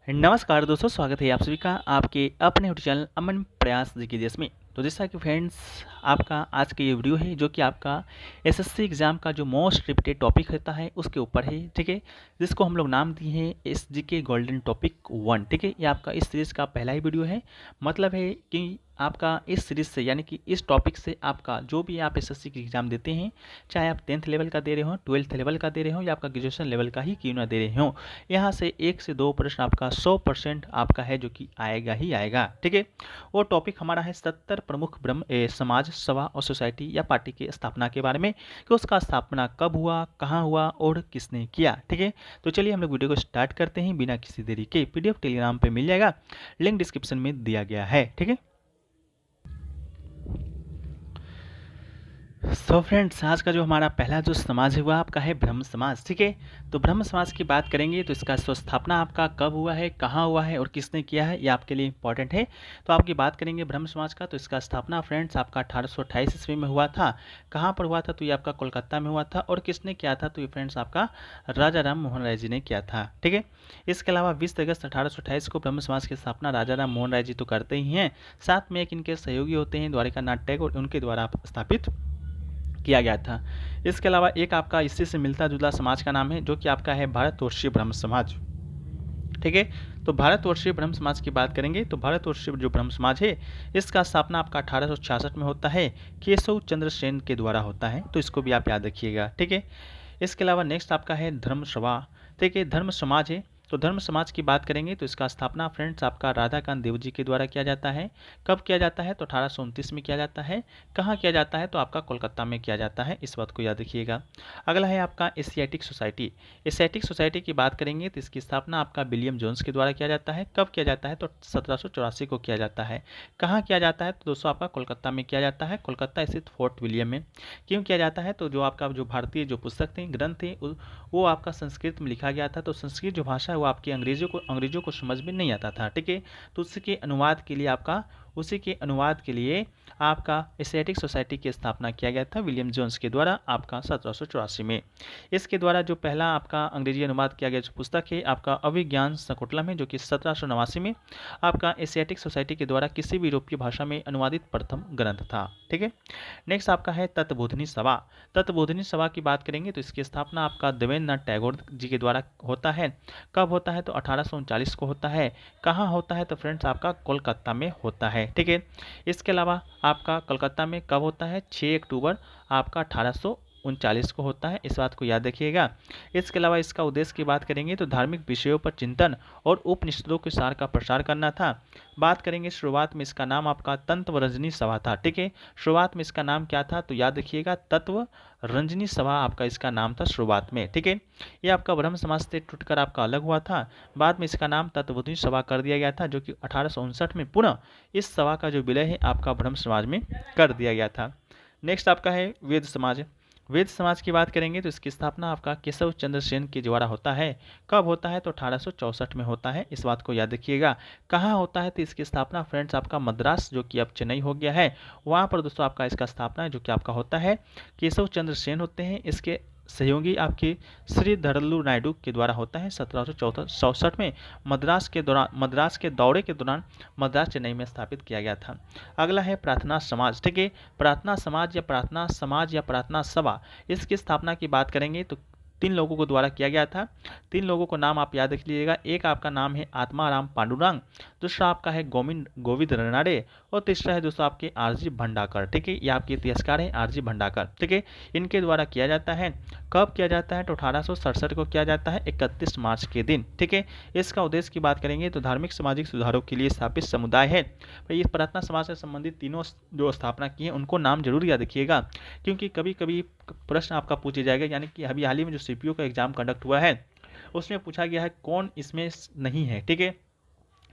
नमस्कार दोस्तों, स्वागत है आप सभी का आपके अपने यूट्यूब चैनल अमन प्रयास जी के देश में। तो जैसा कि फ्रेंड्स, आपका आज का ये वीडियो है जो कि आपका एसएससी एग्ज़ाम का जो मोस्ट रिपीटेड टॉपिक रहता है उसके ऊपर है, ठीक है। जिसको हम लोग नाम दिए हैं एसजी के गोल्डन टॉपिक 1, ठीक है। ये आपका इस सीरीज़ का पहला ही वीडियो है। मतलब है कि आपका इस सीरीज़ से यानी कि इस टॉपिक से आपका जो भी आप एसएससी की एग्ज़ाम देते हैं, चाहे आप 10th लेवल का दे रहे हो, 12th लेवल का दे रहे हो या आपका ग्रेजुएशन लेवल का ही क्यों ना दे रहे हो, यहाँ से 1 से 2 प्रश्न आपका 100% आपका है जो कि आएगा ही आएगा, ठीक है। वो टॉपिक हमारा है 70 प्रमुख समाज सभा और सोसाइटी या पार्टी की स्थापना के बारे में, कि उसका स्थापना कब हुआ, कहाँ हुआ और किसने किया, ठीक है। तो चलिए हम लोग वीडियो को स्टार्ट करते हैं बिना किसी देरी के। पीडीएफ टेलीग्राम पे मिल जाएगा, लिंक डिस्क्रिप्शन में दिया गया है, ठीक है। सो फ्रेंड्स, आज का जो हमारा पहला जो समाज है वह आपका है ब्रह्म समाज, ठीक है। तो ब्रह्म समाज की बात करेंगे तो इसका स्थापना आपका कब हुआ है, कहाँ हुआ है और किसने किया है, ये आपके लिए इंपॉर्टेंट है। तो आपकी बात करेंगे ब्रह्म समाज का, तो इसका स्थापना फ्रेंड्स आपका 1828 ईस्वी में हुआ था। कहाँ पर हुआ था, तो ये आपका कोलकाता में हुआ था। और किसने किया था, तो ये फ्रेंड्स आपका राजा राम मोहन राय जी ने किया था, ठीक है। इसके अलावा 20 अगस्त 1828 को ब्रह्म समाज की स्थापना राजा राम मोहन राय जी तो करते ही हैं, साथ में एक इनके सहयोगी होते हैं द्वारिका नाथ टैगोर, उनके द्वारा स्थापित किया गया था। इसके अलावा एक आपका इसी से मिलता जुलता समाज का नाम है जो कि आपका है भारतवर्षीय ब्रह्म समाज, ठीक है। तो भारतवर्षीय ब्रह्म समाज की बात करेंगे तो भारतवर्षीय जो ब्रह्म समाज है इसका स्थापना आपका 1866 में होता है, केशव चंद्र सेन के द्वारा होता है। तो इसको भी आप याद रखिएगा, ठीक है। इसके अलावा नेक्स्ट आपका है धर्म सभा, ठीक है। धर्म समाज है, तो धर्म समाज की बात करेंगे तो इसका स्थापना फ्रेंड्स आपका राधाकांत देव जी के द्वारा किया जाता है। कब किया जाता है, तो 1829 में किया जाता है। कहाँ किया जाता है, तो आपका कोलकाता में किया जाता है, इस बात को याद रखिएगा। अगला है आपका एशियाटिक सोसाइटी। एशियाटिक सोसाइटी की बात करेंगे तो इसकी स्थापना आपका विलियम जोन्स के द्वारा किया जाता है। कब किया जाता है, तो 1784 को किया जाता है। कहाँ किया जाता है, तो दोस्तों आपका कोलकाता में किया जाता है, कोलकाता स्थित फोर्ट विलियम में। क्यों किया जाता है, तो जो आपका जो भारतीय जो पुस्तक थे, ग्रंथ थे, वो आपका संस्कृत में लिखा गया था। तो संस्कृत जो भाषा है वो आपकी अंग्रेजों को समझ में नहीं आता था, ठीक है। तो उसी के अनुवाद के लिए आपका एशियाटिक सोसाइटी की स्थापना किया गया था विलियम जोन्स के द्वारा आपका 1784 में। इसके द्वारा जो पहला आपका अंग्रेजी अनुवाद किया गया जो पुस्तक है आपका अभिज्ञान शकुंतलम है, जो कि 1789 में आपका एशियाटिक सोसाइटी के द्वारा किसी भी यूरोपीय भाषा में अनुवादित प्रथम ग्रंथ था, ठीक है। नेक्स्ट आपका है तत्वबोधिनी सभा। तत्वबोधिनी सभा की बात करेंगे तो इसकी स्थापना आपका देवेंद्रनाथ टैगोर जी के द्वारा होता है। कब होता है, तो 1839 को होता है। कहाँ होता है, तो फ्रेंड्स आपका कोलकाता में होता है, ठीक है। इसके अलावा आपका कोलकाता में कब होता है, 6 अक्टूबर आपका 1839 को होता है, इस बात को याद रखिएगा। इसके अलावा इसका उद्देश्य की बात करेंगे तो धार्मिक विषयों पर चिंतन और उपनिषदों के सार का प्रसार करना था। बात करेंगे शुरुआत में इसका नाम आपका तत्व रंजनी सभा था, ठीक है। शुरुआत में इसका नाम क्या था, तो याद रखिएगा तत्व रंजनी सभा आपका इसका नाम था शुरुआत में, ठीक है। ये आपका ब्रह्म समाज से टूटकर आपका अलग हुआ था। बाद में इसका नाम तत्वबोधिनी सभा कर दिया गया था, जो कि 1859 में पुनः इस सभा का जो विलय है आपका ब्रह्म समाज में कर दिया गया था। नेक्स्ट आपका है वेद समाज। वेद समाज की बात करेंगे तो इसकी स्थापना आपका केशव चंद्र सेन के द्वारा होता है। कब होता है, तो 1864 में होता है, इस बात को याद रखिएगा। कहाँ होता है, तो इसकी स्थापना फ्रेंड्स आपका मद्रास जो कि अब चेन्नई हो गया है, वहाँ पर दोस्तों आपका इसका स्थापना जो कि आपका होता है। केशव चंद्र सेन होते हैं, इसके सहयोगी आपके श्री धरल्लू नायडू के द्वारा होता है 1764 में मद्रास के दौरे के दौरान मद्रास चेन्नई में स्थापित किया गया था। अगला है प्रार्थना समाज, ठीक है। प्रार्थना समाज या प्रार्थना सभा, इसकी स्थापना की बात करेंगे तो 3 लोगों को द्वारा किया गया था। 3 लोगों को नाम आप याद रख लीजिएगा। एक आपका नाम है आत्माराम पांडुरंग, दूसरा आपका है गोविंद रनाडे और तीसरा है दोस्तों आपके आरजी भंडाकर, ठीक है। ये आपके इतिहासकार हैं आरजी भंडाकर, ठीक है। इनके द्वारा किया जाता है। कब किया जाता है, तो 1867 को किया जाता है 31 मार्च के दिन, ठीक है। इसका उद्देश्य की बात करेंगे तो धार्मिक सामाजिक सुधारों के लिए स्थापित समुदाय है। भाई इस प्रार्थना समाज से संबंधित तीनों जो स्थापना की है उनको नाम जरूर याद रखिएगा, क्योंकि कभी कभी प्रश्न आपका पूछा जाएगा। यानी कि अभी हाल ही में जो सीपीयू का एग्जाम कंडक्ट हुआ है उसमें पूछा गया है कौन इसमें नहीं है, ठीक है।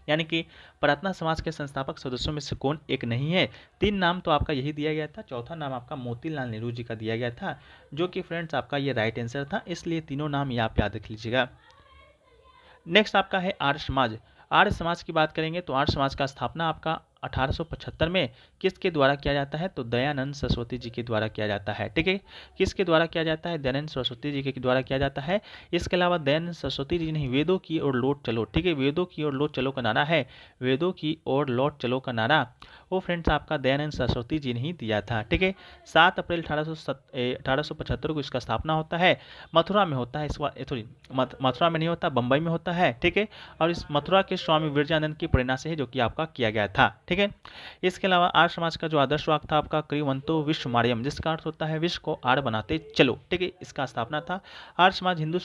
यानी कि प्रार्थना समाज के संस्थापक सदस्यों में से कौन एक नहीं है। 3 नाम तो आपका यही दिया गया था, चौथा नाम आपका मोतीलाल नेहरू जी का दिया गया था, जो कि फ्रेंड्स आपका ये राइट आंसर था, इसलिए तीनों नाम ये आप याद रख लीजिएगा। नेक्स्ट आपका है आर्य समाज। आर्य समाज की बात करेंगे तो आर्य समाज का स्थापना आपका 1875 में किसके द्वारा किया जाता है? तो दयानंद सरस्वती जी के द्वारा किया जाता है। ठीक है, किसके द्वारा किया जाता है? दयानंद सरस्वती जी के द्वारा किया जाता है। इसके अलावा दयानंद सरस्वती जी ने वेदों की ओर लौट चलो, ठीक है, वेदों की ओर लौट चलो का नारा है, वेदों की ओर लौट चलो का नारा वो फ्रेंड्स आपका दयानंद सरस्वती जी ने ही दिया था। ठीक है, 7 अप्रैल 1875 को इसका स्थापना होता है। मथुरा में होता है, इस बार सॉरी मथुरा में नहीं होता, बम्बई में होता है। ठीक है, और इस मथुरा के स्वामी विवेकानंद की प्रेरणा से है, जो कि आपका किया गया था। ठीक है, इसके अलावा आर्य समाज का जो आदर्श वाक्य था आपका क्रियवंतो विश्व मार्यम, जिसका अर्थ होता है विश्व को आड़ बनाते चलो। ठीक है, इसका स्थापना था। आर्य समाज हिंदू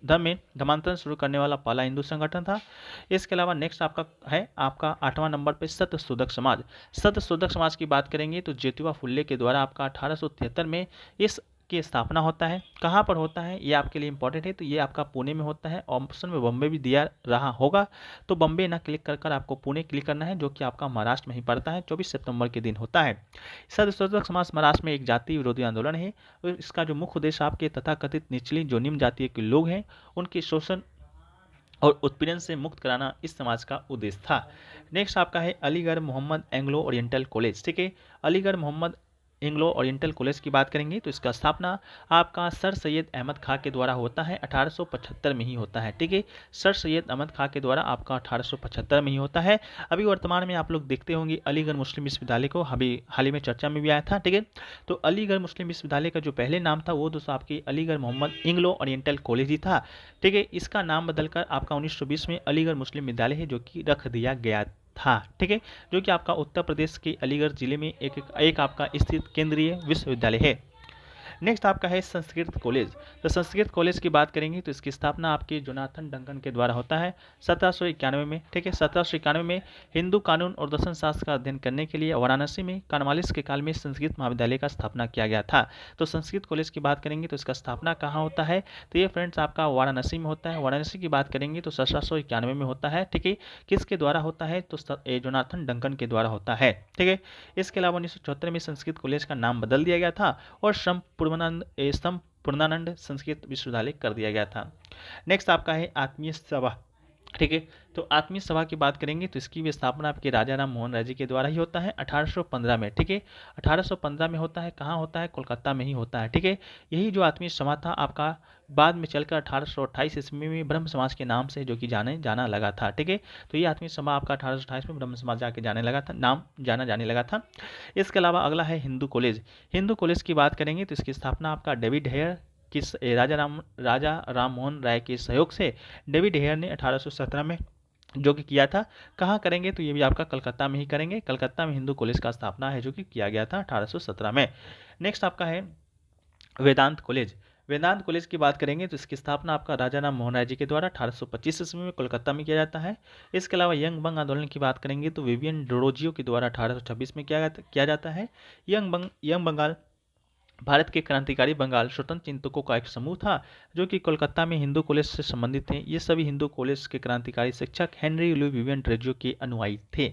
धर्म में धर्मांतरण शुरू करने वाला पहला हिंदू संगठन था। इसके अलावा नेक्स्ट आपका है आपका 8वां नंबर पे सत्यशोधक समाज। सत्यशोधक समाज की बात करेंगे तो ज्योतिबा फुल्ले के द्वारा आपका 1873 में इस की स्थापना होता है। कहाँ पर होता है ये आपके लिए इंपॉर्टेंट है, तो ये आपका पुणे में होता है। ऑप्शन में बम्बई भी दिया रहा होगा, तो बम्बई ना क्लिक कर आपको पुणे क्लिक करना है, जो कि आपका महाराष्ट्र में ही पड़ता है। 24 सितंबर के दिन होता है। सत्यशोधक समाज महाराष्ट्र में एक जाति विरोधी आंदोलन है, और इसका जो मुख्य उद्देश्य आपके तथाकथित निचली जो निम्न जातीय के लोग हैं उनके शोषण और उत्पीड़न से मुक्त कराना इस समाज का उद्देश्य था। नेक्स्ट आपका है Aligarh Mohammad Anglo Oriental College. ठीक है, Aligarh Mohammad Anglo Oriental College की बात करेंगे तो इसका स्थापना आपका सर सैयद अहमद खां के द्वारा होता है, 1875 में ही होता है। ठीक है, सर सैयद अहमद खां के द्वारा आपका 1875 में ही होता है। अभी वर्तमान में आप लोग देखते होंगे अलीगढ़ मुस्लिम विश्वविद्यालय को, अभी हाल ही में चर्चा में भी आया था। ठीक है, तो अलीगढ़ मुस्लिम विश्वविद्यालय का जो पहले नाम था वो दोस्तों आपकी Aligarh Mohammad Anglo Oriental college ही था। ठीक है, इसका नाम बदलकर आपका 1920 में अलीगढ़ मुस्लिम विद्यालय है, जो कि रख दिया गया था। ठीक है, जो कि आपका उत्तर प्रदेश के अलीगढ़ जिले में एक आपका स्थित केंद्रीय विश्वविद्यालय है। नेक्स्ट आपका है संस्कृत कॉलेज। तो संस्कृत कॉलेज की बात करेंगे तो इसकी स्थापना आपके जोनाथन डंकन के द्वारा होता है 1791 में। ठीक है, 1791 में हिंदू कानून और दर्शन शास्त्र का अध्ययन करने के लिए वाराणसी में कार्नवालिस के काल में संस्कृत महाविद्यालय का स्थापना किया गया था। तो संस्कृत कॉलेज की बात करेंगे तो इसका स्थापना कहाँ होता है, तो ये फ्रेंड्स आपका वाराणसी में होता है। वाराणसी की बात करेंगे तो 1791 में होता है। ठीक है, किसके द्वारा होता है, तो जोनाथन डंकन के द्वारा होता है। ठीक है, इसके अलावा 1974 में संस्कृत कॉलेज का नाम बदल दिया गया था और पूर्णानंद संस्कृत विश्वविद्यालय कर दिया गया था। नेक्स्ट आपका है आत्मीय सभा। ठीक है, तो आत्मीय सभा की बात करेंगे तो इसकी भी स्थापना आपके राजा राम मोहन राय जी के द्वारा ही होता है 1815 में। ठीक है, 1815 में होता है। कहाँ होता है, कोलकाता में ही होता है। ठीक है, यही जो आत्मीय सभा था आपका बाद में चलकर 1828 ईस्वी में ब्रह्म समाज के नाम से जो कि जाना लगा था। ठीक है, तो ये आत्मीय सभा आपका 1828 में ब्रह्म समाज जाके जाने लगा था, नाम जाने लगा था। इसके अलावा अगला है हिंदू कॉलेज। हिंदू कॉलेज की बात करेंगे तो इसकी स्थापना आपका डेविड हेयर किस राजा राम मोहन राय के सहयोग से डेविड हेयर ने 1817 में जो कि किया था। कहाँ करेंगे, तो ये भी आपका कलकत्ता में ही करेंगे। कलकत्ता में हिंदू कॉलेज का स्थापना है जो कि किया गया था 1817 में। नेक्स्ट आपका है वेदांत कॉलेज। वेदांत कॉलेज की बात करेंगे तो इसकी स्थापना आपका राजा राम मोहन राय जी के द्वारा 1825 ईस्वी में कोलकाता में किया जाता है। इसके अलावा यंग बंग आंदोलन की बात करेंगे तो विवियन डोरोजियो के द्वारा 1826 में किया जाता है। यंग बंगाल भारत के क्रांतिकारी बंगाल स्वतंत्र चिंतकों का एक समूह था, जो कि कोलकाता में हिंदू कॉलेज से संबंधित थे। ये सभी हिंदू कॉलेज के क्रांतिकारी शिक्षक हेनरी लुई विवियन डोरोजियो के अनुयायी थे।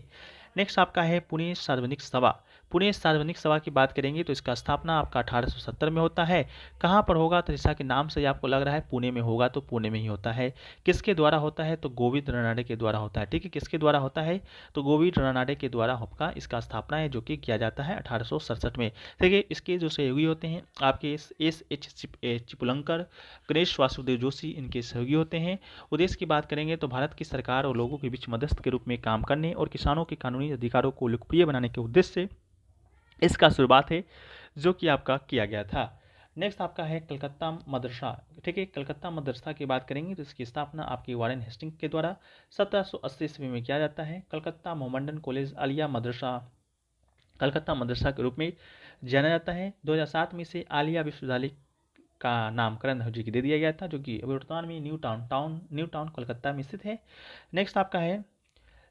नेक्स्ट आपका है पुणे सार्वजनिक सभा। पुणे सार्वजनिक सभा की बात करेंगे तो इसका स्थापना आपका 1870 में होता है। कहाँ पर होगा, तो जैसा कि नाम से ही आपको लग रहा है पुणे में होगा, तो पुणे में ही होता है। किसके द्वारा होता है, तो गोविंद रानडे के द्वारा होता है। ठीक है, किसके द्वारा होता है, तो गोविंद रानडे के द्वारा होगा इसका स्थापना है, जो कि किया जाता है 1867 में। ठीक है, इसके जो सहयोगी होते हैं आपके एच चिपलंकर, गणेश वासुदेव जोशी इनके सहयोगी होते हैं। उद्देश्य की बात करेंगे तो भारत की सरकार और लोगों के बीच मध्यस्थ के रूप में काम करने और किसानों के कानूनी अधिकारों को लोकप्रिय बनाने के उद्देश्य से इसका शुरुआत है, जो कि आपका किया गया था। नेक्स्ट आपका है कलकत्ता मदरसा। ठीक है, कलकत्ता मदरसा की बात करेंगे तो इसकी स्थापना आपकी वारेन हेस्टिंग के द्वारा 1780 ईस्वी में किया जाता है। कलकत्ता मोहम्मडन कॉलेज आलिया मदरसा कलकत्ता मदरसा के रूप में जाना जाता है। 2007 में से आलिया विश्वविद्यालय का नामकरण जी दे दिया गया था, जो कि वर्तमान में न्यू टाउन कोलकाता में स्थित है। नेक्स्ट आपका है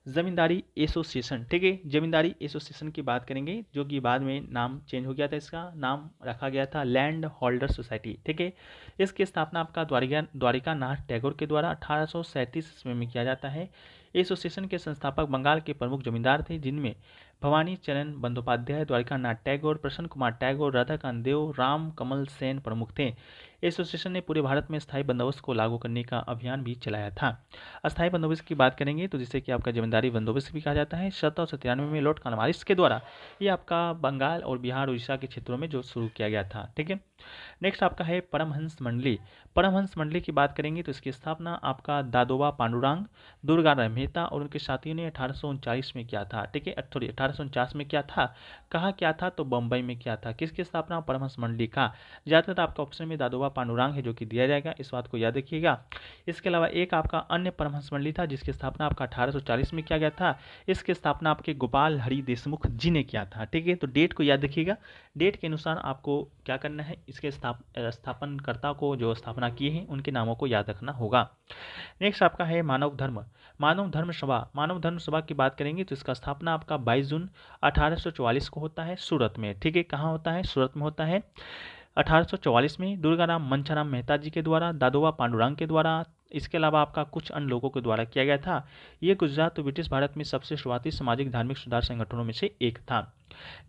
जमींदारी एसोसिएशन। ठीक है, जमींदारी एसोसिएशन की बात करेंगे, जो कि बाद में नाम चेंज हो गया था, इसका नाम रखा गया था लैंड होल्डर सोसाइटी। ठीक है, इसकी स्थापना आपका द्वारिका नाथ टैगोर के द्वारा 1837 ईस्वी में किया जाता है। एसोसिएशन के संस्थापक बंगाल के प्रमुख जमींदार थे, जिनमें भवानी चरण बंदोपाध्याय, द्वारिकानाथ टैगोर, प्रसन्न कुमार टैगोर, राधाकांत देव, राम कमल सेन प्रमुख थे। एसोसिएशन ने पूरे भारत में स्थायी बंदोबस्त को लागू करने का अभियान भी चलाया था। अस्थायी बंदोबस्त की बात करेंगे तो जिसे कि आपका जमींदारी बंदोबस्त भी कहा जाता है, 1793 में लॉर्ड कॉर्नवालिस के द्वारा ये आपका बंगाल और बिहार उड़ीसा के क्षेत्रों में जो शुरू किया गया था। ठीक है। नेक्स्ट आपका है परमहंस मंडली। परमहंस मंडली की बात करेंगे तो इसकी स्थापना आपका दादोबा पांडुरंग, दुर्गाराम मेहता और उनके साथियों ने 1839 में किया था। ठीक है, सॉरी 1849 में किया था। कहाँ किया था? तो बम्बई में किया था। किसकी स्थापना? परमहंस मंडली का। ज़्यादातर आपका ऑप्शन में दादोबा पांडुरंग है जो कि दिया जाएगा, इस बात को याद रखिएगा। इसके अलावा एक आपका अन्य परमहंस मंडली था जिसकी स्थापना आपका 1840 में किया गया था। इसकी स्थापना आपके गोपाल हरि देशमुख जी ने किया था। ठीक है, तो डेट को याद रखिएगा। डेट के अनुसार आपको क्या करना है, इसके स्थापनकर्ता को जो स्थापना किए हैं उनके नामों को याद रखना होगा। नेक्स्ट आपका है मानव धर्म। मानव धर्म सभा। मानव धर्म सभा की बात करेंगे तो इसका स्थापना आपका 22 जून 1844 को होता है सूरत में। ठीक है, कहाँ होता है? सूरत में होता है। 1844 में दुर्गाराम मंछाराम मेहता जी के द्वारा, दादोबा पांडुरंग के द्वारा, इसके अलावा आपका कुछ अन्य लोगों के द्वारा किया गया था। ये गुजरात और ब्रिटिश भारत में सबसे शुरुआती सामाजिक धार्मिक सुधार संगठनों में से एक था।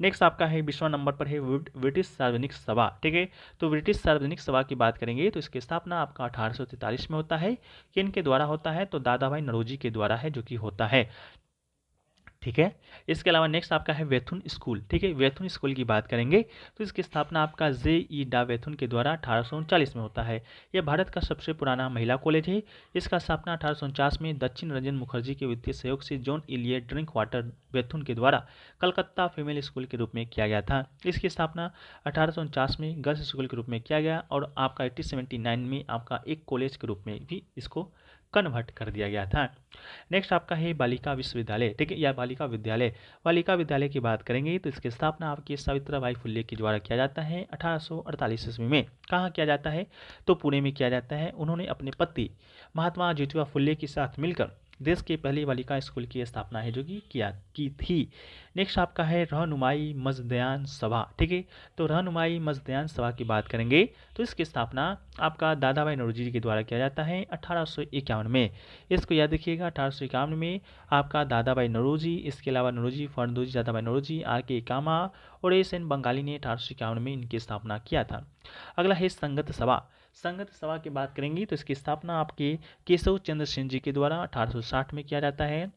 नेक्स्ट आपका है 20वां नंबर पर है ब्रिटिश सार्वजनिक सभा। ठीक है, तो ब्रिटिश सार्वजनिक सभा की बात करेंगे तो इसकी स्थापना आपका 1843 में होता है। किन के द्वारा होता है? तो दादा भाई नौरोजी के द्वारा है जो कि होता है। ठीक है, इसके अलावा नेक्स्ट आपका है वैथुन स्कूल। ठीक है, वैथुन स्कूल की बात करेंगे तो इसकी स्थापना आपका जे डा वैथुन के द्वारा 1839 में होता है। यह भारत का सबसे पुराना महिला कॉलेज है। इसका स्थापना 1849 में दक्षिण रंजन मुखर्जी के वित्तीय सहयोग से जॉन इलियट ड्रिंक वाटर वैथुन के द्वारा कलकत्ता फीमेल स्कूल के रूप में किया गया था। इसकी स्थापना 1849 में गर्ल्स स्कूल के रूप में किया गया और आपका 1879 में आपका एक कॉलेज के रूप में भी इसको कन्वर्ट कर दिया गया था। नेक्स्ट आपका है बालिका विश्वविद्यालय। ठीक है, या बालिका विद्यालय। बालिका विद्यालय की बात करेंगे तो इसकी स्थापना आपकी सावित्रीबाई फुले के द्वारा किया जाता है 1848 ईस्वी में। कहाँ किया जाता है? तो पुणे में किया जाता है। उन्होंने अपने पति महात्मा ज्योतिबा फुले के साथ मिलकर देश की पहली बालिका स्कूल की स्थापना है जो कि की थी। नेक्स्ट आपका है रहनुमाई मजदयान सभा। ठीक है, तो रहनुमाई मजदयान सभा की बात करेंगे तो इसकी स्थापना आपका दादा भाई नौरोजी जी के द्वारा किया जाता है 1851 में। इसको याद रखिएगा, 1851 में आपका दादा भाई नौरोजी, इसके अलावा नौरोजी फर्नदोजी, दादा भाई नौरोजी, आर के कामा और एस एन बंगाली ने 1851 में इनकी स्थापना किया था। अगला है संगत सभा। संगत सभा की बात करेंगे तो इसकी स्थापना आपके केशव चंद्र सेन जी के द्वारा 1860 में किया जाता है।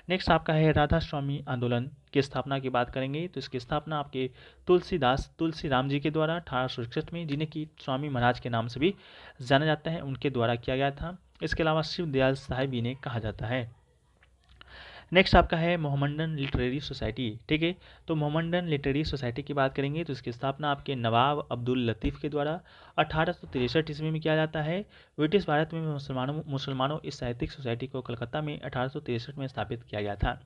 नेक्स्ट आपका है राधा स्वामी आंदोलन की स्थापना की बात करेंगे तो इसकी स्थापना आपके तुलसी राम जी के द्वारा 1861 में, जिन्हें कि स्वामी महाराज के नाम से भी जाना जाता है, उनके द्वारा किया गया था। इसके अलावा शिव दयाल साहेब इन्हें कहा जाता है। नेक्स्ट आपका है मोहम्मडन लिटरेरी सोसाइटी। ठीक है, तो मोहम्मडन लिटरेरी सोसाइटी की बात करेंगे तो इसकी स्थापना आपके नवाब अब्दुल लतीफ़ के द्वारा 1863 ईस्वी में किया जाता है। ब्रिटिश भारत में मुसलमानों इस साहित्यिक सोसाइटी को कलकत्ता में 1863 में स्थापित किया गया था।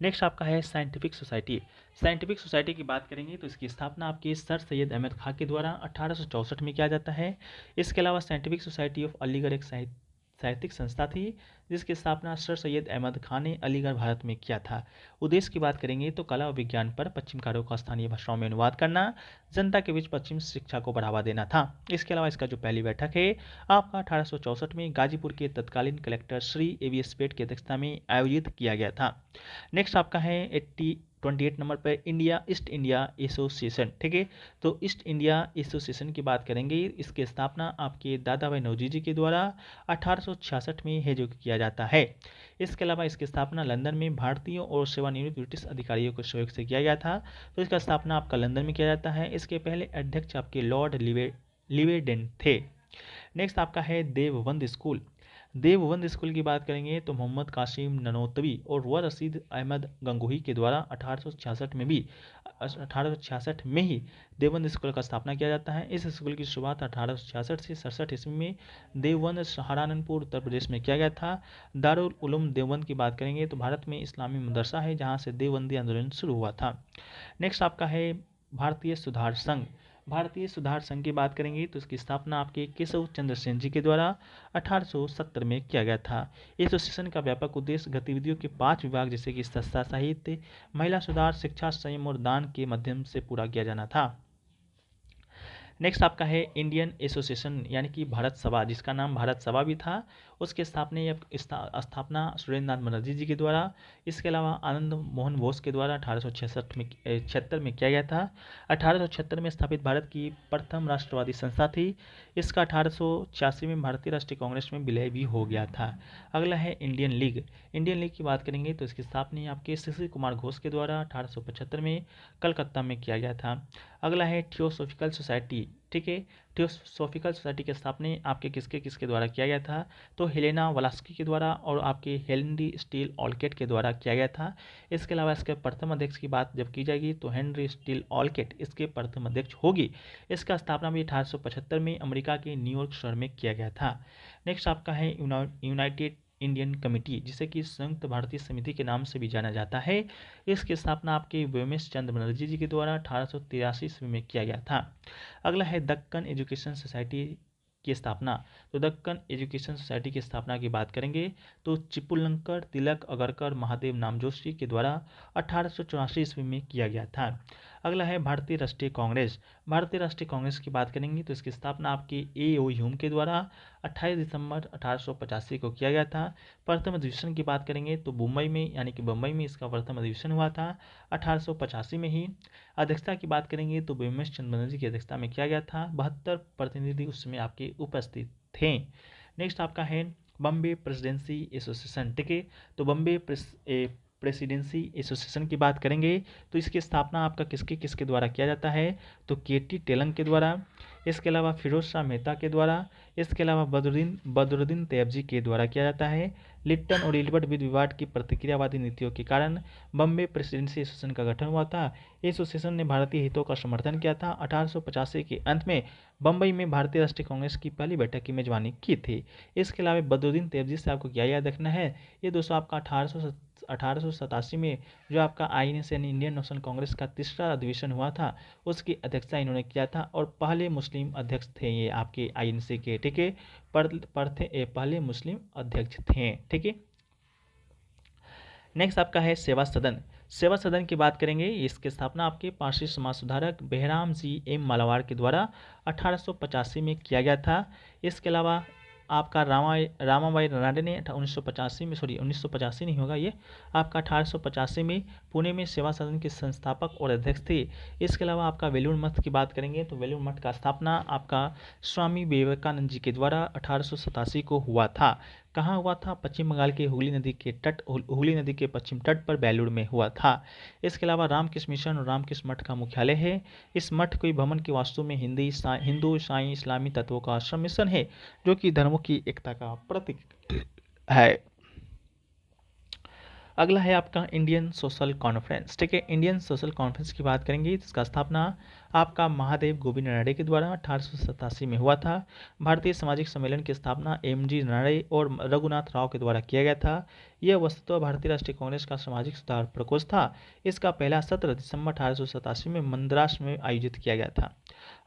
नेक्स्ट आपका है साइंटिफिक सोसाइटी। साइंटिफिक सोसाइटी की बात करेंगे तो इसकी स्थापना आपके सर सैयद अहमद खां के द्वारा 1864 में किया जाता है। इसके अलावा साइंटिफिक सोसाइटी ऑफ अलीगढ़ एक साहित्यिक संस्था थी जिसकी स्थापना सर सैयद अहमद खान ने अलीगढ़ भारत में किया था। उद्देश्य की बात करेंगे तो कला और विज्ञान पर पश्चिम कार्यों का स्थानीय भाषाओं में अनुवाद करना, जनता के बीच पश्चिम शिक्षा को बढ़ावा देना था। इसके अलावा इसका जो पहली बैठक है आपका 1864 में गाजीपुर के तत्कालीन कलेक्टर श्री ए.वी. स्पेट की अध्यक्षता में आयोजित किया गया था। नेक्स्ट आपका है 28 नंबर पर ईस्ट इंडिया एसोसिएशन। ठीक है, तो ईस्ट इंडिया एसोसिएशन की बात करेंगे, इसकी स्थापना आपके दादा भाई नौरोजी जी के द्वारा 1866 में है जो किया जाता है। इसके अलावा इसकी स्थापना लंदन में भारतीयों और सेवानिवृत्त ब्रिटिश अधिकारियों के सहयोग से किया गया था, तो इसका स्थापना आपका लंदन में किया जाता है। इसके पहले अध्यक्ष आपके लॉर्ड लिवेडेन थे। नेक्स्ट आपका है देवबंद स्कूल। देवबंद स्कूल की बात करेंगे तो मोहम्मद कासिम ननोतवी और व रशीद अहमद गंगोही के द्वारा 1866 में ही देवबंद स्कूल का स्थापना किया जाता है। इस स्कूल की शुरुआत 1866 से 67 ईस्वी में देवबंद सहारनपुर उत्तर प्रदेश में किया गया था। दारुल उलूम देवबंद की बात करेंगे तो भारत में इस्लामी मदरसा है जहाँ से देवबंदी आंदोलन शुरू हुआ था। नेक्स्ट आपका है भारतीय सुधार संघ। भारतीय सुधार संघ की बात करेंगे तो इसकी स्थापना आपके केशव चंद्र सेन जी के द्वारा 1870 में किया गया था। एसोसिएशन का व्यापक उद्देश्य गतिविधियों के 5 विभाग जैसे कि सस्ता साहित्य, महिला सुधार, शिक्षा, संयम और दान के माध्यम से पूरा किया जाना था। नेक्स्ट आपका है इंडियन एसोसिएशन यानी कि भारत सभा, जिसका नाम भारत सभा भी था उसके स्थापना सुरेंद्रनाथ बनर्जी जी के द्वारा, इसके अलावा आनंद मोहन बोस के द्वारा 1866 में 76 में किया गया था। 1876 में स्थापित भारत की प्रथम राष्ट्रवादी संस्था थी। इसका 1886 में भारतीय राष्ट्रीय कांग्रेस में विलय भी हो गया था। अगला है इंडियन लीग। इंडियन लीग की बात करेंगे तो इसकी स्थापना आपके शिशिर कुमार घोष के द्वारा 1875 में कलकत्ता में किया गया था। अगला है थियोसॉफिकल सोसाइटी। ठीक है, थियोसॉफिकल सोसाइटी की स्थापना आपके किसके किसके द्वारा किया गया था, तो हेलेना वलास्की के द्वारा और आपके हेनरी स्टील ऑलकेट के द्वारा किया गया था। इसके अलावा इसके प्रथम अध्यक्ष की बात जब की जाएगी तो हेनरी स्टील ऑलकेट इसके प्रथम अध्यक्ष होगी। इसका स्थापना भी 1875 में अमेरिका के न्यूयॉर्क शहर में किया गया था। नेक्स्ट आपका है यूनाइटेड इंडियन कमेटी, जिसे कि संयुक्त भारतीय समिति के नाम से भी जाना जाता है। इसकी स्थापना आपके व्योमेश चंद्र बनर्जी जी के द्वारा 1883 ईस्वी में किया गया था। अगला है दक्कन एजुकेशन सोसाइटी की स्थापना। तो दक्कन एजुकेशन सोसाइटी की स्थापना की बात करेंगे तो चिपुलंकर तिलक अगरकर महादेव नामजोशी के द्वारा 1884 ईस्वी में किया गया था। अगला है भारतीय राष्ट्रीय कांग्रेस। भारतीय राष्ट्रीय कांग्रेस की बात करेंगे तो इसकी स्थापना आपके ए.ओ. ह्यूम के द्वारा 28 दिसंबर 1885 को किया गया था। प्रथम अधिवेशन की बात करेंगे तो मुंबई में यानी कि बम्बई में इसका प्रथम अधिवेशन हुआ था 1885 में ही। अध्यक्षता की बात करेंगे तो व्योमेश चंद्र बनर्जी की अध्यक्षता में किया गया था। 72 प्रतिनिधि उसमें आपके उपस्थित थे। नेक्स्ट आपका है बम्बे प्रेसिडेंसी एसोसिएशन। ठीक है, तो बम्बे प्रेसिडेंसी एसोसिएशन की बात करेंगे तो इसकी स्थापना आपका किसके किसके द्वारा किया जाता है, तो के.टी. टेलंग के द्वारा, इसके अलावा फिरोज शाह मेहता के द्वारा, इसके अलावा बदरुद्दीन तैयबजी के द्वारा किया जाता है। लिप्टन और इल्बर्ट विवाद की प्रतिक्रियावादी नीतियों के कारण बम्बे प्रेसिडेंसी एसोसिएशन का गठन हुआ था। एसोसिएशन ने भारतीय हितों का समर्थन किया था। 1885 के अंत में बम्बई में भारतीय राष्ट्रीय कांग्रेस की पहली बैठक की मेजबानी की थी। इसके अलावा बदरुद्दीन तैयबजी से आपको क्या याद रखना है, ये दोस्तों आपका 1887 में जो आपका आईएनएस यानी इंडियन नेशनल कांग्रेस का तीसरा अधिवेशन हुआ था उसकी अध्यक्षता इन्होंने किया था और पहले मुस्लिम अध्यक्ष थे ये आपके आईएनसी के। ठीक है, पहले मुस्लिम अध्यक्ष थे। ठीक है, नेक्स्ट आपका है सेवा सदन। सेवा सदन की बात करेंगे, इसकी स्थापना आपके पारसी समाज सुधारक बेहराम जी एम मालावार के द्वारा 1885 में किया गया था। इसके अलावा आपका रामाबाई रानडे ने 1985 नहीं होगा ये, आपका 1885 में पुणे में सेवा सदन के संस्थापक और अध्यक्ष थे। इसके अलावा आपका वेलूर मठ की बात करेंगे तो वेलूर मठ का स्थापना आपका स्वामी विवेकानंद जी के द्वारा 1887 को हुआ था। कहाँ हुआ था, पश्चिम बंगाल के हुगली नदी के पश्चिम तट पर बेलूर में हुआ था। इसके अलावा रामकृष्ण मिशन और रामकृष्ण मठ का मुख्यालय है। इस मठ कोई भवन के वास्तु में हिंदू ईसाई इस्लामी तत्वों का सम्मिश्रण है जो कि धर्मों की एकता का प्रतीक है। अगला है आपका इंडियन सोशल कॉन्फ्रेंस। ठीक है, इंडियन सोशल कॉन्फ्रेंस की बात करेंगे, इसका स्थापना आपका महादेव गोविंद रानडे के द्वारा 1887 में हुआ था। भारतीय सामाजिक सम्मेलन की स्थापना एम.जी. रानडे और रघुनाथ राव के द्वारा किया गया था। यह वस्तुतः भारतीय राष्ट्रीय कांग्रेस का सामाजिक सुधार प्रकोष्ठ था। इसका पहला सत्र दिसंबर 1887 में मद्रास में आयोजित किया गया था।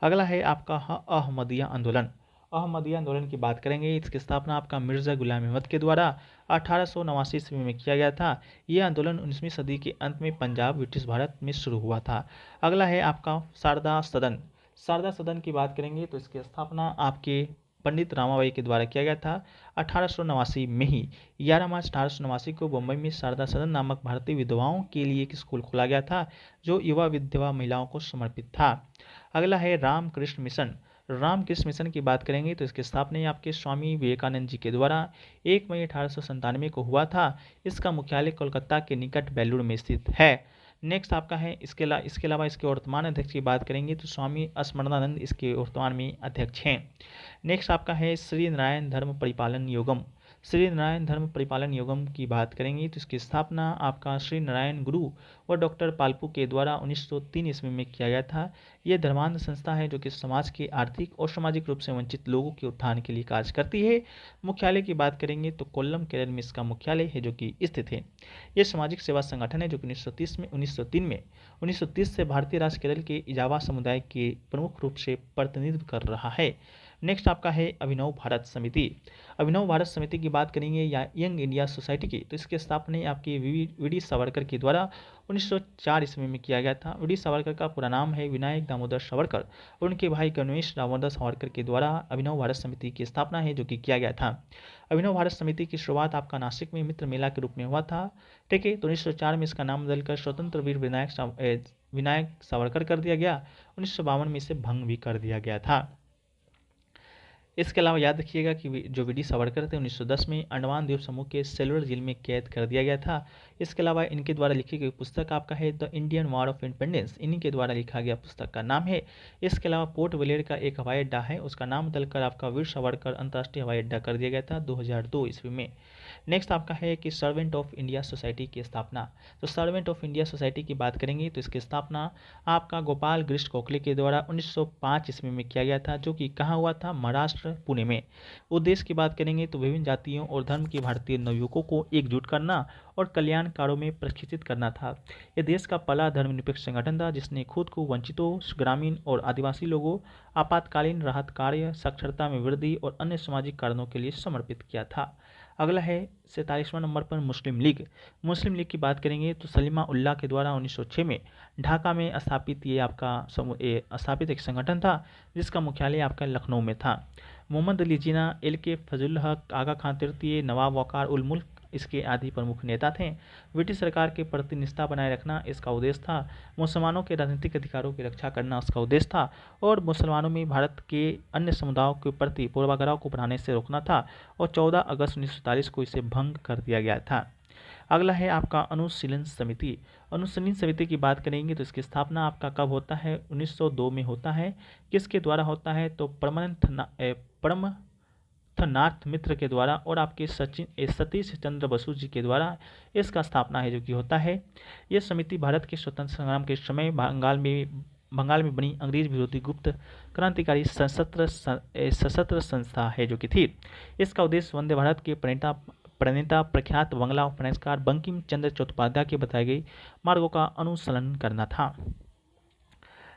अगला है आपका अहमदिया आंदोलन। अहमदिया आंदोलन की बात करेंगे, इसकी स्थापना आपका मिर्जा गुलाम अहमद के द्वारा 1889 ईस्वी में किया गया था। यह आंदोलन 19वीं सदी के अंत में पंजाब ब्रिटिश भारत में शुरू हुआ था। अगला है आपका शारदा सदन। शारदा सदन की बात करेंगे तो इसकी स्थापना आपके पंडित रामाबाई के द्वारा किया गया था 1889 में ही। 11 मार्च 1889 को मुंबई में शारदा सदन नामक भारतीय विधवाओं के लिए एक स्कूल खोला गया था जो युवा विधवा महिलाओं को समर्पित था। अगला है रामकृष्ण मिशन। रामकृष्ण मिशन की बात करेंगे तो इसकी स्थापना आपके स्वामी विवेकानंद जी के द्वारा 1 मई 1897 को हुआ था। इसका मुख्यालय कोलकाता के निकट बेलूर में स्थित है। नेक्स्ट आपका है इसके अलावा इसके वर्तमान अध्यक्ष की बात करेंगे तो स्वामी स्मरणानंद इसके वर्तमान में अध्यक्ष हैं। नेक्स्ट आपका है श्री नारायण धर्म परिपालन योगम। श्री नारायण धर्म परिपालन योगम की बात करेंगे तो इसकी स्थापना आपका श्री नारायण गुरु व डॉक्टर पालपू के द्वारा 1903 ईस्वी में किया गया था। यह धर्मांध संस्था है जो कि समाज के आर्थिक और सामाजिक रूप से वंचित लोगों के उत्थान के लिए कार्य करती है। मुख्यालय की बात करेंगे तो कोल्लम केरल में इसका मुख्यालय है जो कि स्थित है। यह सामाजिक सेवा संगठन है जो कि 1930 से भारतीय राज्य केरल के इजावा समुदाय के प्रमुख रूप से प्रतिनिधित्व कर रहा है। नेक्स्ट आपका है अभिनव भारत समिति। अभिनव भारत समिति की बात करेंगे या यंग इंडिया सोसाइटी की, तो इसकी स्थापना आपकी वी डी सावरकर के द्वारा 1904 ईस्वी में किया गया था। वी डी सावरकर का पूरा नाम है विनायक दामोदर सावरकर और उनके भाई गणेश दामोदर सावरकर के द्वारा अभिनव भारत समिति की स्थापना है जो कि किया गया था। अभिनव भारत समिति की शुरुआत आपका नासिक में मित्र मेला के रूप में हुआ था। ठीक है, तो 1904 में इसका नाम बदलकर स्वतंत्र वीर विनायक सावरकर कर दिया गया। 1952 में इसे भंग भी कर दिया गया था। इसके अलावा याद रखिएगा कि जो वी डी सावरकर थे 1910 में अंडमान द्वीप समूह के सेलुलर जेल में कैद कर दिया गया था। इसके अलावा इनके द्वारा लिखी गई पुस्तक आपका है the Indian war of independence, इन्हीं के द्वारा लिखा गया पुस्तक का नाम है। इसके अलावा पोर्ट ब्लेयर का एक हवाई अड्डा है, उसका नाम बदलकर आपका वीर सावरकर अंतर्राष्ट्रीय हवाई अड्डा कर दिया गया था 2002 ईस्वी में। नेक्स्ट आपका है कि सर्वेंट ऑफ इंडिया सोसाइटी की स्थापना। तो सर्वेंट ऑफ इंडिया सोसाइटी की बात करेंगे तो इसकी स्थापना आपका गोपाल गिरीश गोखले के द्वारा 1905 ईस्वी में किया गया था, जो कि कहाँ हुआ था, महाराष्ट्र पुणे में। उद्देश्य की बात करेंगे तो विभिन्न जातियों और धर्म के भारतीय नवयुवकों को एकजुट करना और कल्याण कार्यों में प्रशिक्षित करना था। यह देश का पहला धर्मनिरपेक्ष संगठन था जिसने खुद को वंचितों, ग्रामीण और आदिवासी लोगों, आपातकालीन राहत कार्य, साक्षरता में वृद्धि और अन्य सामाजिक कारणों के लिए समर्पित किया था। अगला है 47वां नंबर पर मुस्लिम लीग। मुस्लिम लीग की बात करेंगे तो सलीमा उल्लाह के द्वारा 1906 में ढाका में स्थापित स्थापित एक संगठन था जिसका मुख्यालय आपका लखनऊ में था। मोहम्मद अली जिन्ना, एल के फजल हक, आगा खान तृतीय, नवाब वकार उल मुल्क इसके आदि प्रमुख नेता थे। ब्रिटिश सरकार के प्रति निष्ठा बनाए रखना इसका उद्देश्य था। मुसलमानों के राजनीतिक अधिकारों की रक्षा करना उसका उद्देश्य था और मुसलमानों में भारत के अन्य समुदायों के प्रति पूर्वाग्रह को बढ़ाने से रोकना था और 14 अगस्त 1947 को इसे भंग कर दिया गया था। अगला है आपका अनुशीलन समिति। अनुशीलन समिति की बात करेंगे तो इसकी स्थापना आपका कब होता है, 1902 में होता है। किसके द्वारा होता है, तो परमथनाथ मित्र के द्वारा और आपके सतीश चंद्र बसु जी के द्वारा इसका स्थापना है जो कि होता है। यह समिति भारत के स्वतंत्र संग्राम के समय बंगाल में बनी अंग्रेज विरोधी गुप्त क्रांतिकारी सशस्त्र संस्था है जो कि थी। इसका उद्देश्य वंदे भारत के प्रणेता प्रख्यात बंगला उपन्यासकार बंकिम चंद्र चट्टोपाध्याय के बताए गए मार्गों का अनुसरण करना था।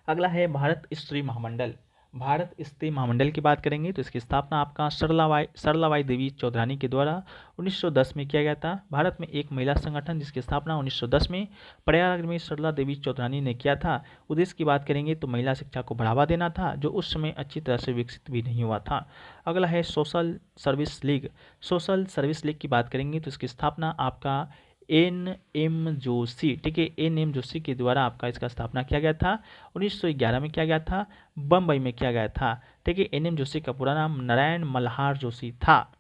अगला है भारत स्त्री महामंडल। भारत स्त्री महामंडल की बात करेंगे तो इसकी स्थापना आपका सरलाबाई देवी चौधरानी के द्वारा 1910 में किया गया था। भारत में एक महिला संगठन जिसकी स्थापना 1910 में प्रयागराज में सरला देवी चौधरानी ने किया था। उद्देश्य की बात करेंगे तो महिला शिक्षा को बढ़ावा देना था जो उस समय अच्छी तरह से विकसित भी नहीं हुआ था। अगला है social service league. Social service league की बात करेंगे तो इसकी स्थापना आपका एन.एम. जोशी, ठीक है, एन.एम. जोशी के द्वारा आपका इसका स्थापना किया गया था। 1911 में किया गया था, बम्बई में किया गया था। ठीक है, एन.एम. जोशी का पूरा नाम नारायण मल्हार जोशी था।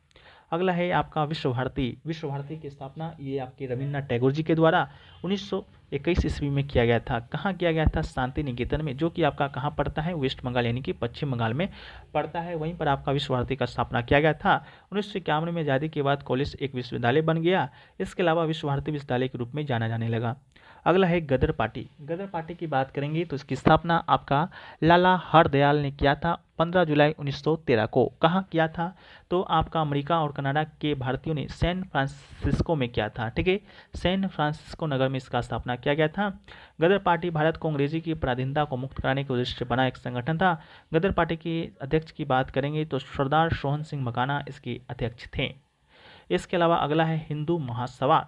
अगला है आपका विश्व भारती। विश्व भारती की स्थापना ये आपके रविन्द्रनाथ टैगोर जी के द्वारा 1921 ईस्वी में किया गया था। कहाँ किया गया था, शांति निकेतन में, जो कि आपका कहाँ पड़ता है, वेस्ट बंगाल यानी कि पश्चिम बंगाल में पड़ता है। वहीं पर आपका विश्व भारती का स्थापना किया गया था। 1951 में आज़ादी के बाद कॉलेज एक विश्वविद्यालय बन गया। इसके अलावा विश्व भारती विश्वविद्यालय के रूप में जाना जाने लगा। अगला है गदर पार्टी। गदर पार्टी की बात करेंगे तो इसकी स्थापना आपका लाला हरदयाल ने किया था 15 जुलाई 1913 को। कहाँ किया था, तो आपका अमेरिका और कनाडा के भारतीयों ने सैन फ्रांसिस्को में किया था। ठीक है, सैन फ्रांसिस्को नगर में इसका स्थापना किया गया था। गदर पार्टी भारत को अंग्रेजी की पराधीनता को मुक्त कराने के उद्देश्य से बना एक संगठन था। गदर पार्टी के अध्यक्ष की बात करेंगे तो सरदार सोहन सिंह मकाना इसके अध्यक्ष थे। इसके अलावा अगला है हिंदू महासभा।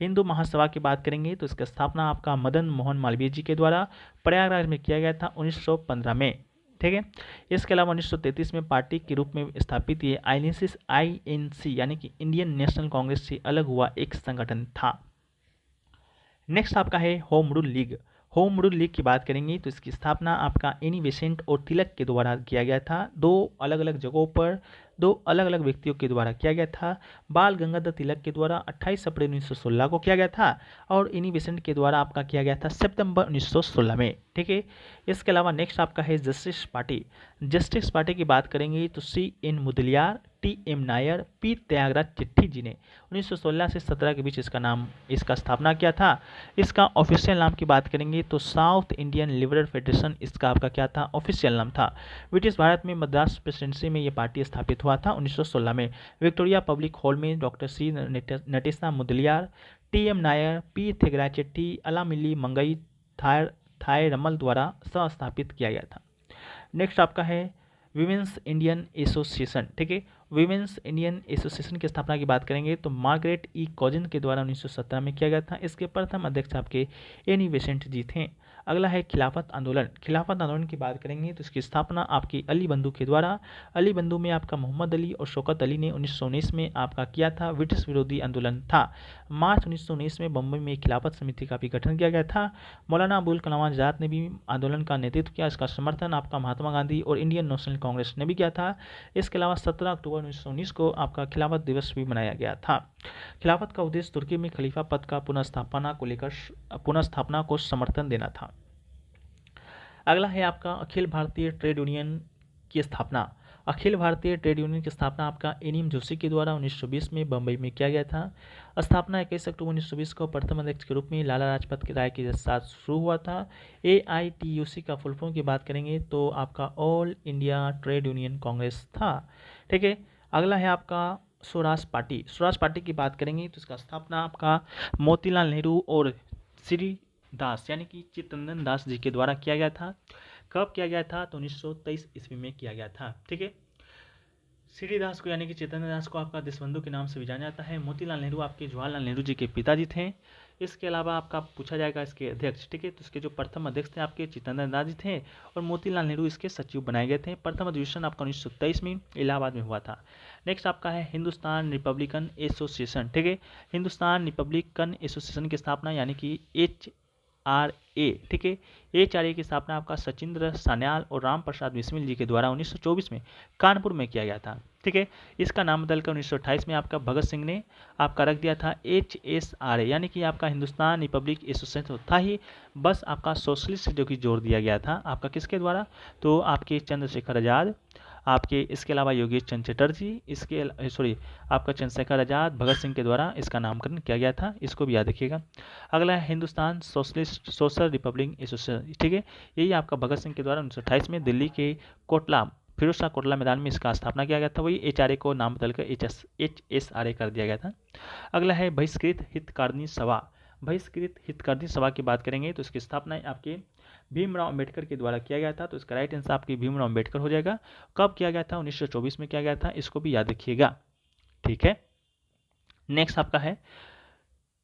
हिंदू महासभा की बात करेंगे तो इसकी स्थापना आपका मदन मोहन मालवीय जी के द्वारा प्रयागराज में किया गया था 1915 में। ठीक है, इसके अलावा 1933 में पार्टी के रूप में स्थापित ये आईएनसी यानी कि इंडियन नेशनल कांग्रेस से अलग हुआ एक संगठन था। नेक्स्ट आपका है home rule league. Home rule league की बात करेंगे तो इसकी स्थापना आपका एनी बेसेंट और तिलक के द्वारा किया गया था। दो अलग अलग जगहों पर दो अलग अलग व्यक्तियों के द्वारा किया गया था। बाल गंगाधर तिलक के द्वारा 28 अप्रैल 1916 को किया गया था और एनी बेसेंट के द्वारा आपका किया गया था सितंबर 1916 में। ठीक है, इसके अलावा नेक्स्ट आपका है जस्टिस पार्टी। जस्टिस पार्टी की बात करेंगे तो C.N. Mudaliar, T.M. Nair, P. Thyagaraja चिट्ठी जी ने 1916 से 17 के बीच इसका स्थापना किया था। इसका ऑफिशियल नाम की बात करेंगे तो साउथ इंडियन लिबरल फेडरेशन इसका आपका क्या था, ऑफिशियल नाम था। ब्रिटिश भारत में मद्रास प्रेसिडेंसी में ये पार्टी स्थापित हुआ था 1916 में। विक्टोरिया पब्लिक हॉल में doctor C. Natesa Mudaliar, T.M. Nair, P. Thyagaraja Chetty, Alamelu Mangai थायरमल द्वारा सह स्थापित किया गया था। नेक्स्ट आपका है विमेंस इंडियन एसोसिएशन, ठीक है। विमेंस इंडियन एसोसिएशन की स्थापना की बात करेंगे तो मार्गरेट ई कॉजिन के द्वारा 1917 में किया गया था। इसके प्रथम अध्यक्ष आपके एनी बेसेंट जी थे। अगला है खिलाफत आंदोलन। खिलाफत आंदोलन की बात करेंगे तो इसकी स्थापना आपकी अली बंधु के द्वारा, अली बंधु में आपका मोहम्मद अली और शौकत अली ने 1919 में आपका किया था। ब्रिटिश विरोधी आंदोलन था। मार्च 1919 में बम्बई में खिलाफत समिति का भी गठन किया गया था। मौलाना अबुल कलाम आजाद ने भी आंदोलन का नेतृत्व किया। इसका समर्थन आपका महात्मा गांधी और इंडियन नेशनल कांग्रेस ने भी किया था। इसके अलावा 17 अक्टूबर 1919 को आपका खिलाफत दिवस भी मनाया गया था। खिलाफत का उद्देश्य तुर्की में खलीफा पद का पुनर्स्थापना को समर्थन देना था। अगला है आपका अखिल भारतीय ट्रेड यूनियन की स्थापना। अखिल भारतीय ट्रेड यूनियन की स्थापना आपका एनीम जोशी के द्वारा 1920 में बम्बई में किया गया था। स्थापना 21 अक्टूबर 1920 को प्रथम अध्यक्ष के रूप में लाला लाजपत राय के साथ शुरू हुआ था। AITUC का फुल फॉर्म की बात करेंगे तो आपका all India trade union Congress था, ठीक है। अगला है आपका स्वराज पार्टी। स्वराज पार्टी की बात करेंगे तो इसका स्थापना आपका मोतीलाल नेहरू और श्री दास यानी कि चित्तरंजन दास जी के द्वारा किया गया था। कब किया गया था तो 1923 ईस्वी में किया गया था, ठीक है। श्री दास को यानी कि चित्तरंजन दास को आपका देशबंधु के नाम से भी जाना जाता है। मोतीलाल नेहरू आपके जवाहरलाल नेहरू जी के पिताजी थे। इसके अलावा आपका पूछा जाएगा इसके अध्यक्ष, ठीक है। तो इसके जो प्रथम अध्यक्ष थे आपके चित्तरंजन दास जी थे और मोतीलाल नेहरू इसके सचिव बनाए गए थे। प्रथम अधिवेशन आपका 1923 में इलाहाबाद में हुआ था। नेक्स्ट आपका है हिंदुस्तान रिपब्लिकन एसोसिएशन, ठीक है। हिंदुस्तान रिपब्लिकन एसोसिएशन की स्थापना यानी कि HRA, ठीक है। HRA की स्थापना आपका सचिंद्र सान्याल और राम प्रसाद बिस्मिल जी के द्वारा 1924 में कानपुर में किया गया था, ठीक है। इसका नाम बदलकर 1928 में आपका भगत सिंह ने आपका रख दिया था HSRA, यानी कि आपका हिंदुस्तान रिपब्लिक एसोसिएशन तो था ही, बस आपका सोशलिस्ट जो कि जोड़ दिया गया था आपका किसके द्वारा, तो आपके चंद्रशेखर आजाद, आपके इसके अलावा योगेश चंद्र चटर्जी, आपका चंद्रशेखर आजाद, भगत सिंह के द्वारा इसका नामकरण किया गया था। इसको भी याद रखिएगा। अगला है हिंदुस्तान सोशल रिपब्लिक एसोसिएशन, ठीक है। यही आपका भगत सिंह के द्वारा 1928 में दिल्ली के फिरोज शाह कोटला मैदान में इसका स्थापना किया गया था। वही HRA को नाम बदलकर HSRA कर दिया गया था। अगला है बहिष्कृत हितकारिणी सभा। बहिष्कृत हितकारिणी सभा की बात करेंगे तो इसकी स्थापना आपके भीमराव अंबेडकर के द्वारा किया गया था। तो इसका राइट आंसर आपकी भीमराव अंबेडकर हो जाएगा। कब किया गया था, 1924 में किया गया था। इसको भी याद रखिएगा, ठीक है। नेक्स्ट आपका है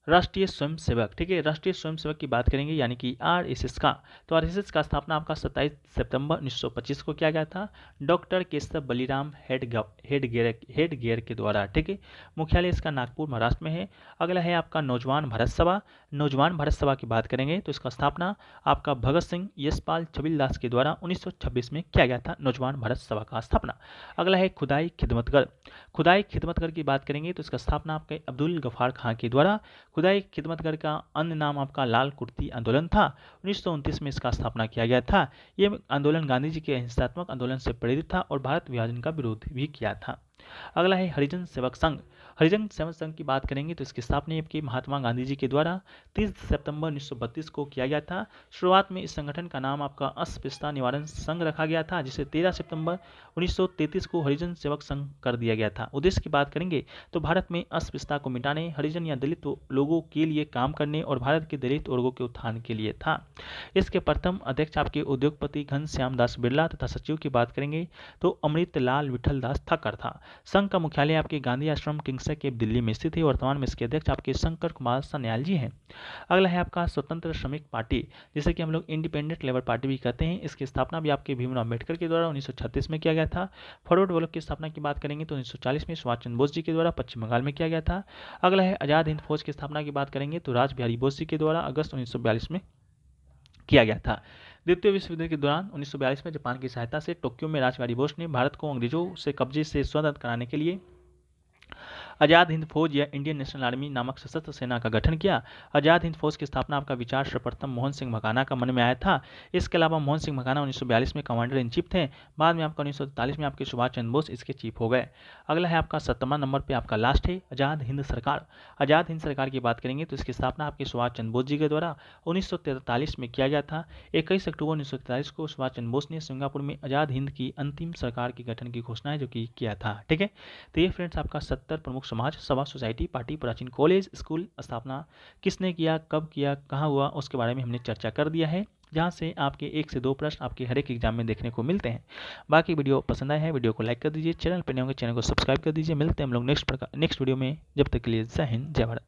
राष्ट्रीय स्वयंसेवक, ठीक है। राष्ट्रीय स्वयंसेवक की बात करेंगे यानी कि RSS का। तो RSS का स्थापना आपका 27 सितंबर 1925 को किया गया था डॉक्टर केशव बलिराम हेडगेयर के द्वारा, ठीक है। मुख्यालय इसका नागपुर महाराष्ट्र में है। अगला है आपका नौजवान भारत सभा। नौजवान भारत सभा की बात करेंगे तो इसका स्थापना आपका भगत सिंह यशपाल छबीलदास के द्वारा 1926 में किया गया था। नौजवान भारत सभा का स्थापना। अगला है खुदाई खिदमतगर। खुदाई खिदमतगर की बात करेंगे तो इसका स्थापना आपके अब्दुल गफार खां के द्वारा। खुदाई खिदमतगर का अन्य नाम आपका लाल कुर्ती आंदोलन था। 1929 में इसका स्थापना किया गया था। ये आंदोलन गांधी जी के अहिंसात्मक आंदोलन से प्रेरित था और भारत विभाजन का विरोध भी किया था। अगला है हरिजन सेवक संघ। हरिजन सेवक संघ की बात करेंगे तो इसकी स्थापना आपके महात्मा गांधी जी के द्वारा 30 सितंबर 1932 को किया गया था। शुरुआत में इस संगठन का नाम आपका अस्पृश्यता निवारण संघ रखा गया था, जिसे 13 सितंबर 1933 को हरिजन सेवक संघ कर दिया गया था। उद्देश्य की बात करेंगे तो भारत में अस्पृश्यता को मिटाने, हरिजन या दलित लोगों के लिए काम करने और भारत के दलित वर्गों के उत्थान के लिए था। इसके प्रथम अध्यक्ष आपके उद्योगपति घनश्याम दास बिरला तथा सचिव की बात करेंगे तो अमृत लाल विठल दास ठक्कर था। संघ का मुख्यालय आपके गांधी आश्रम किंग्सर के दिल्ली में स्थित है। वर्तमान में इसके अध्यक्ष आपके शंकर कुमार सन्याल जी हैं। अगला है आपका स्वतंत्र श्रमिक पार्टी, जिसे कि हम लोग इंडिपेंडेंट लेबर पार्टी भी कहते हैं। इसकी स्थापना भी आपके भीमराव अम्बेडकर के द्वारा 1936 में किया गया था। फॉरवर्ड ब्लॉक की स्थापना की बात करेंगे तो 1940 में सुभाष चंद्र बोस जी के द्वारा पश्चिम बंगाल में किया गया था। अगला है आजाद हिंद फौज की स्थापना की बात करेंगे तो राज बिहारी बोस जी के द्वारा अगस्त 1942 में किया गया था। द्वितीय विश्व युद्ध के दौरान 1942 में जापान की सहायता से टोक्यो में राज बिहारी बोस ने भारत को अंग्रेजों से कब्जे से स्वतंत्र कराने के लिए आजाद हिंद फौज या इंडियन नेशनल आर्मी नामक सशस्त्र सेना का गठन किया। आजाद हिंद फौज की स्थापना आपका विचार सर्वप्रथम मोहन सिंह मकाना का मन में आया था। इसके अलावा मोहन सिंह मकाना 1942 में कमांडर इन चीफ थे। बाद में आपका 1943 में आपके सुभाष चंद्र बोस इसके चीफ हो गए। अगला है आपका 17वां नंबर पर आपका लास्ट है आजाद हिंद सरकार। आजाद हिंद सरकार की बात करेंगे तो इसकी स्थापना आपके सुभाष चंद्र बोस जी के द्वारा 1943 में किया गया था। 21 अक्टूबर 1943 को सुभाष चंद्र बोस ने सिंगापुर में आजाद हिंद की अंतिम सरकार के गठन की घोषणा है जो कि किया था, ठीक है। तो ये फ्रेंड्स आपका 70 प्रमुख समाज, सभा, सोसाइटी, पार्टी, प्राचीन कॉलेज, स्कूल स्थापना किसने किया, कब किया, कहाँ हुआ, उसके बारे में हमने चर्चा कर दिया है। जहाँ से आपके 1 से 2 प्रश्न आपके हर एक एग्जाम में देखने को मिलते हैं। बाकी वीडियो पसंद आया है, वीडियो को लाइक कर दीजिए, चैनल पर नए होंगे चैनल को सब्सक्राइब कर दीजिए। मिलते हैं हम लोग नेक्स्ट वीडियो में, जब तक के लिए जय हिंद जय भारत।